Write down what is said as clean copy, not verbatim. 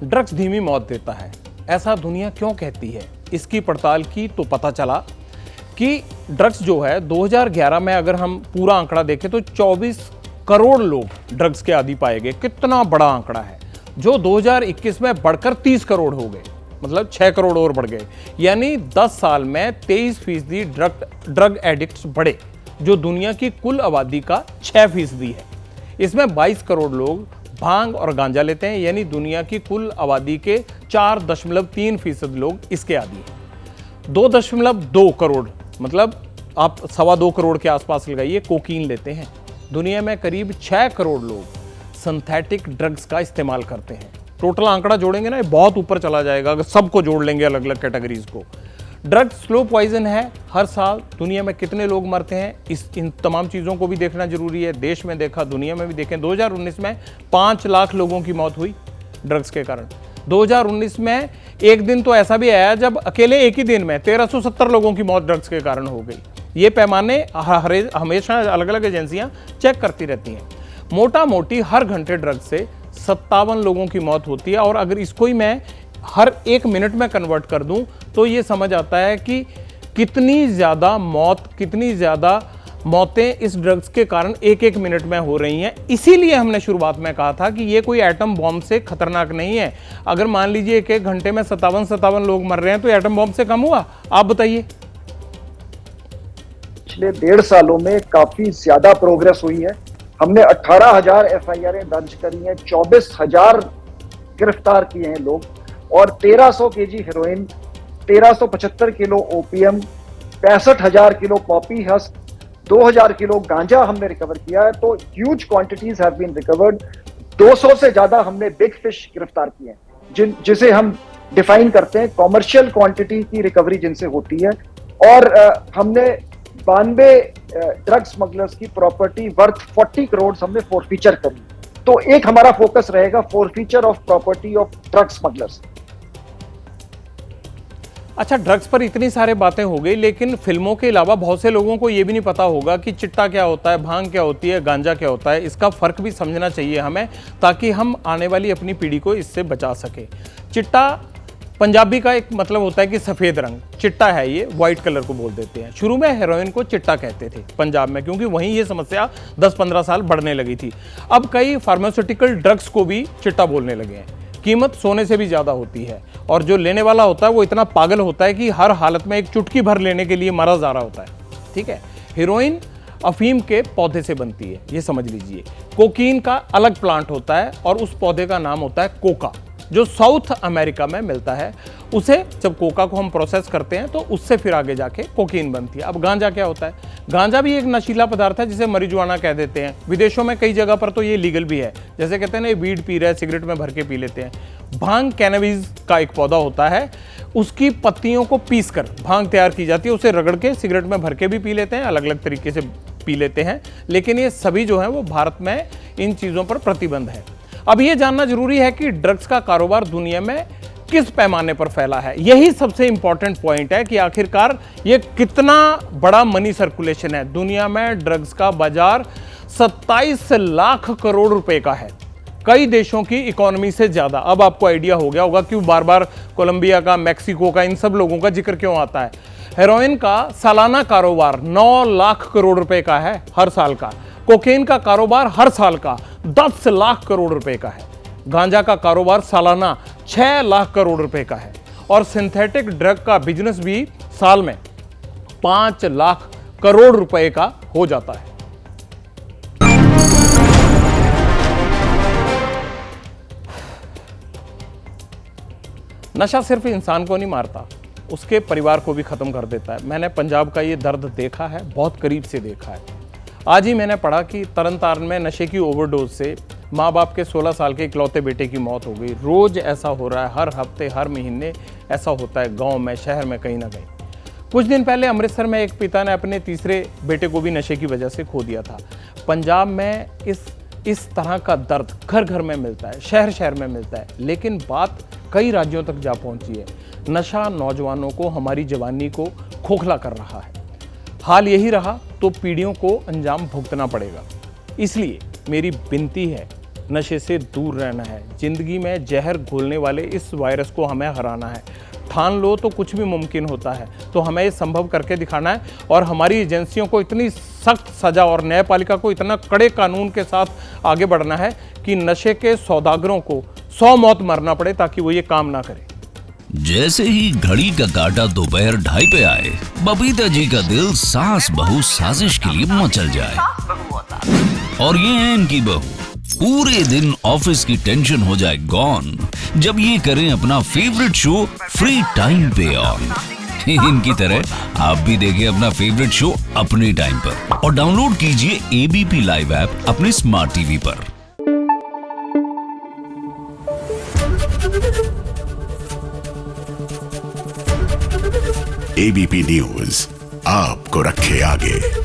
Drugs धीमी मौत देता है, ऐसा दुनिया क्यों कहती है? इसकी पड़ताल की तो पता चला कि ड्रग्स जो है 2011 में अगर हम पूरा आंकड़ा देखें तो 24 करोड़ लोग ड्रग्स के आदी पाए गए। कितना बड़ा आंकड़ा है, जो 2021 में बढ़कर 30 करोड़ हो गए, मतलब 6 करोड़ और बढ़ गए। यानी 10 साल में 23% ड्रग एडिक्ट्स बढ़े, जो दुनिया की कुल आबादी का 6% है। इसमें 22 करोड़ लोग भांग और गांजा लेते हैं, यानी दुनिया की कुल आबादी के 4.3% लोग इसके आदी हैं। 2.2 करोड़, मतलब आप 2.25 करोड़ के आसपास लगाइए, कोकीन लेते हैं। दुनिया में करीब 6 करोड़ लोग सिंथेटिक ड्रग्स का इस्तेमाल करते हैं। टोटल आंकड़ा जोड़ेंगे ना, ये बहुत ऊपर चला जाएगा अगर सबको जोड़ लेंगे, अलग अलग कैटेगरीज को। ड्रग्स स्लो पॉइजन है। हर साल दुनिया में कितने लोग मरते हैं, इन तमाम चीज़ों को भी देखना जरूरी है। देश में देखा, दुनिया में भी देखें। 2019 में 5 लाख लोगों की मौत हुई ड्रग्स के कारण। 2019 में एक दिन तो ऐसा भी आया जब अकेले एक ही दिन में 1370 लोगों की मौत ड्रग्स के कारण हो गई। ये पैमाने हमेशा अलग अलग एजेंसियां चेक करती रहती हैं। मोटा मोटी हर घंटे ड्रग्स से 57 लोगों की मौत होती है। और अगर इसको ही मैं हर 1 मिनट में कन्वर्ट कर दूं तो ये समझ आता है कि कितनी ज़्यादा मौतें इस ड्रग्स के कारण 1-1 मिनट में हो रही हैं। इसीलिए हमने शुरुआत में कहा था कि ये कोई एटम बॉम्ब से खतरनाक नहीं है। अगर मान लीजिए 1-1 घंटे में 57 लोग मर रहे हैं तो एटम बॉम्ब से कम हुआ? आप बताइए। पिछले 1.5 सालों में काफी ज्यादा प्रोग्रेस हुई है। हमने 18,000 FIR दर्ज करी हैं, 24,000 गिरफ्तार किए हैं लोग, और 1300 KG heroin, 1375 kilo OPM, 65,000 kilo poppy husk, 2,000 kilo गांजा हमने रिकवर किया है। तो huge quantities have been recovered. 200 से ज्यादा हमने बिग फिश गिरफ्तार किए हैं, जिसे हम डिफाइन करते हैं कॉमर्शियल क्वांटिटी की रिकवरी जिनसे होती है। और हमने 92 ड्रग स्मगलर्स की प्रॉपर्टी वर्थ 40 करोड़ हमने फोरफीचर करी। तो एक हमारा फोकस रहेगा forfeiture of property of drug smugglers. अच्छा, ड्रग्स पर इतनी सारी बातें हो गई, लेकिन फिल्मों के अलावा बहुत से लोगों को यह भी नहीं पता होगा कि चिट्टा क्या होता है, भांग क्या होती है, गांजा क्या होता है। इसका फर्क भी समझना चाहिए हमें, ताकि हम आने वाली अपनी पीढ़ी को इससे बचा सके। चिट्टा पंजाबी का एक मतलब होता है कि सफ़ेद रंग, चिट्टा है ये, व्हाइट कलर को बोल देते हैं। शुरू में हेरोइन को चिट्टा कहते थे पंजाब में, क्योंकि वहीं ये समस्या 10-15 साल बढ़ने लगी थी। अब कई फार्मास्यूटिकल ड्रग्स को भी चिट्टा बोलने लगे हैं। कीमत सोने से भी ज़्यादा होती है, और जो लेने वाला होता है वो इतना पागल होता है कि हर हालत में एक चुटकी भर लेने के लिए मरा जा रहा होता है। ठीक है, हीरोइन अफीम के पौधे से बनती है, ये समझ लीजिए। कोकीन का अलग प्लांट होता है और उस पौधे का नाम होता है कोका, जो साउथ अमेरिका में मिलता है। उसे जब कोका को हम प्रोसेस करते हैं तो उससे फिर आगे जाके कोकीन बनती है। अब गांजा क्या होता है? गांजा भी एक नशीला पदार्थ है, जिसे marijuana कह देते हैं। विदेशों में कई जगह पर तो ये लीगल भी है, जैसे कहते हैं ना, ये वीड पी रहे हैं, सिगरेट में भर के पी लेते हैं। भांग कैनबिस का एक पौधा होता है, उसकी पत्तियों को पीस कर भांग तैयार की जाती है, उसे रगड़ के सिगरेट में भर के भी पी लेते हैं, अलग अलग तरीके से पी लेते हैं। लेकिन ये सभी जो है वो भारत में इन चीज़ों पर प्रतिबंध है। अब ये जानना जरूरी है कि ड्रग्स का कारोबार दुनिया में किस पैमाने पर फैला है। यही सबसे इंपॉर्टेंट पॉइंट है कि आखिरकार ये कितना बड़ा मनी सर्कुलेशन है। दुनिया में ड्रग्स का बाजार 27 लाख करोड़ रुपए का है, कई देशों की इकोनॉमी से ज्यादा। अब आपको आइडिया हो गया होगा क्यों बार बार कोलंबिया का, मैक्सिको का, इन सब लोगों का जिक्र क्यों आता है। हेरोइन का सालाना कारोबार 9 लाख करोड़ रुपए का है हर साल का। कोकेन का कारोबार हर साल का 10 लाख करोड़ रुपए का है। गांजा का कारोबार सालाना 6 लाख करोड़ रुपए का है। और सिंथेटिक ड्रग का बिजनेस भी साल में 5 लाख करोड़ रुपए का हो जाता है। नशा सिर्फ इंसान को नहीं मारता, उसके परिवार को भी खत्म कर देता है। मैंने पंजाब का ये दर्द देखा है, बहुत करीब से देखा है। आज ही मैंने पढ़ा कि तरनतारन में नशे की ओवरडोज से माँ बाप के 16 साल के इकलौते बेटे की मौत हो गई। रोज ऐसा हो रहा है, हर हफ्ते, हर महीने ऐसा होता है, गांव में, शहर में, कहीं ना कहीं। कुछ दिन पहले अमृतसर में एक पिता ने अपने तीसरे बेटे को भी नशे की वजह से खो दिया था। पंजाब में इस तरह का दर्द घर घर में मिलता है, शहर शहर में मिलता है। लेकिन बात कई राज्यों तक जा पहुंची है। नशा नौजवानों को, हमारी जवानी को खोखला कर रहा है। हाल यही रहा तो पीढ़ियों को अंजाम भुगतना पड़ेगा। इसलिए मेरी विनती है नशे से दूर रहना है। जिंदगी में जहर घोलने वाले इस वायरस को हमें हराना है। ठान लो तो कुछ भी मुमकिन होता है, तो हमें ये संभव करके दिखाना है। और हमारी एजेंसियों को इतनी सख्त सजा और न्यायपालिका को इतना कड़े कानून के साथ आगे बढ़ना है कि नशे के सौदागरों को 100 मौत मरना पड़े ताकि वो ये काम ना करें। जैसे ही घड़ी का काटा दोपहर 2:30 पे आए, बबीता जी का दिल सास बहू साजिश के लिए मचल जाए। और ये है इनकी बहू, पूरे दिन ऑफिस की टेंशन हो जाए गॉन जब ये करें अपना फेवरेट शो फ्री टाइम पे ऑन। इनकी तरह आप भी देखें अपना फेवरेट शो अपने टाइम पर और डाउनलोड कीजिए एबीपी लाइव ऐप अपने स्मार्ट टीवी पर। एबीपी न्यूज आपको रखे आगे।